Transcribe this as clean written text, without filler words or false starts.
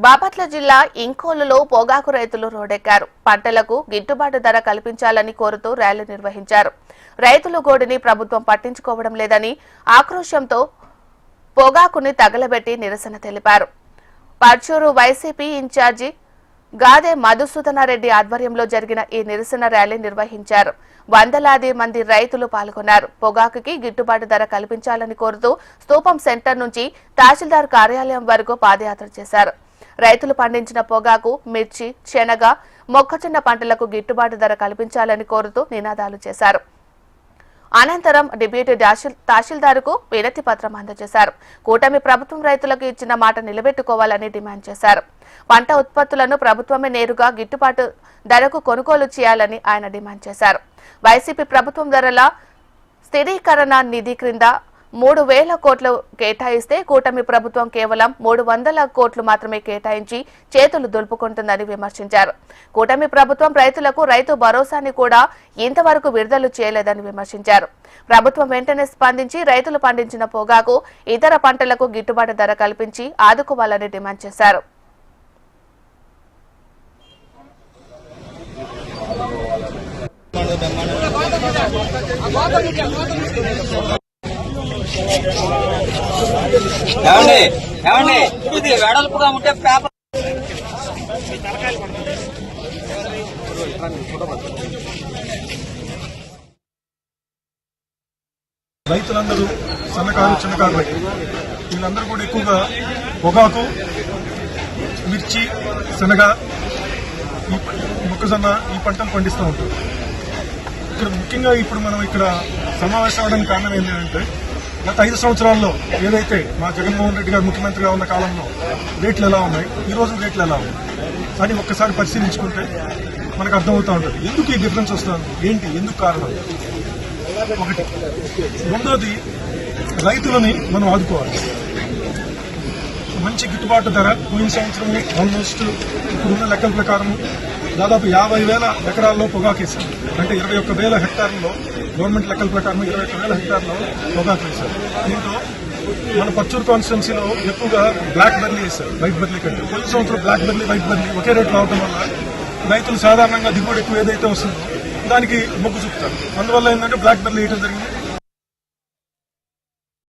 బాపట్ల జిల్లా ఇంకోలులో పొగాకు రైతులు రోడ్డెక్కారు. పంటలకు గిట్టుబాటు ధర కల్పించాలని కోరుతూ ర్యాలీ నిర్వహించారు. రైతుల గోడిని ప్రభుత్వం పట్టించుకోవడం లేదని ఆక్రోశంతో పొగాకుని తగలబెట్టి నిరసన తెలిపారు. పర్చూరు వైసీపీ ఇన్ఛార్జి గాదే మధుసూదనారెడ్డి ఆధ్వర్యంలో జరిగిన ఈ నిరసన ర్యాలీ నిర్వహించారు. వందలాది మంది రైతులు పాల్గొన్నారు. పొగాకుకి గిట్టుబాటు ధర కల్పించాలని కోరుతూ స్తూపం సెంటర్ నుంచి తహసీల్దార్ కార్యాలయం వరకు పాదయాత్ర చేశారు. రైతులు పండించిన పొగాకు, మిర్చి, శనగ, మొక్కజొన్న పంటలకు గిట్టుబాటు ధర కల్పించాలని కోరుతూ నినాదాలు చేశారు. అనంతరం డిప్యూటీ తహసీల్దార్కు వినతి పత్రం అందజేశారు. కూటమి ప్రభుత్వం రైతులకు ఇచ్చిన మాట నిలబెట్టుకోవాలని డిమాండ్ చేశారు. పంట ఉత్పత్తులను ప్రభుత్వమే నేరుగా గిట్టుబాటు ధరకు కొనుగోలు చేయాలని ఆయన డిమాండ్ చేశారు. వైసీపీ ప్రభుత్వం ధరల స్థిరీకరణ నిధి క్రింద 3,000 కోట్లు కేటాయిస్తే కూటమి ప్రభుత్వం కేవలం 300 కోట్లు మాత్రమే కేటాయించి చేతులు దులుపుకుంటుందని విమర్శించారు. కూటమి ప్రభుత్వం రైతులకు రైతు భరోసాని కూడా ఇంతవరకు విడుదల చేయలేదని విమర్శించారు. ప్రభుత్వం వెంటనే స్పందించి రైతులు పండించిన పొగాకు, ఇతర పంటలకు గిట్టుబాటు ధర కల్పించి ఆదుకోవాలని డిమాండ్ చేశారు. ఇది వెడల్పుగా ఉంటే పేపర్ రైతులందరూ సన్నకారు, చిన్నకారు రైతులు వీళ్ళందరూ కూడా ఎక్కువగా పొగాకు, మిర్చి, శనగ, మొక్కజొన్న ఈ పంటలు పండిస్తూ ఉంటారు. ఇక్కడ ముఖ్యంగా ఇప్పుడు మనం ఇక్కడ సమావేశం అవడానికి కారణం ఏంటంటే గత 5 సంవత్సరాల్లో ఏదైతే మా జగన్మోహన్ రెడ్డి గారు ముఖ్యమంత్రిగా ఉన్న కాలంలో రేట్లు ఎలా ఉన్నాయి, ఈ రోజు రేట్లు ఎలా ఉన్నాయి అని ఒక్కసారి పరిశీలించుకుంటే మనకు అర్థమవుతూ ఉంటుంది. ఎందుకు ఈ డిఫరెన్స్ వస్తుంది, ఏంటి, ఎందుకు కారణం. ఒకటి. రెండోది, రైతులని మనం ఆదుకోవాలి. మంచి గిట్టుబాటు ధర పోయిన సంవత్సరం ఆల్మోస్ట్ ఇప్పుడున్న లెక్కల ప్రకారం దాదాపు 50,000 ఎకరాల్లో పొగాకు వేశారు. అంటే 21,000 హెక్టార్లలో గవర్నమెంట్ లెక్కల ప్రకారం 21,000 హెక్టార్లో పొగాకు వేశారు. దీంట్లో మన పర్చూరు కాన్స్టిట్యున్సీలో ఎక్కువగా బ్లాక్ బెర్రీ వేశారు, వైట్ బెర్రీ కంటే. పోయిన సంవత్సరం బ్లాక్ బెర్రీ, వైట్ బెర్రీ ఒకే రేట్లో అవడం వల్ల రైతులు సాధారణంగా దిగుబడి ఎక్కువ ఏదైతే వస్తుందో దానికి మొగ్గు చూపుతారు. అందువల్ల ఏంటంటే బ్లాక్ బెర్రీ వేయడం జరిగింది.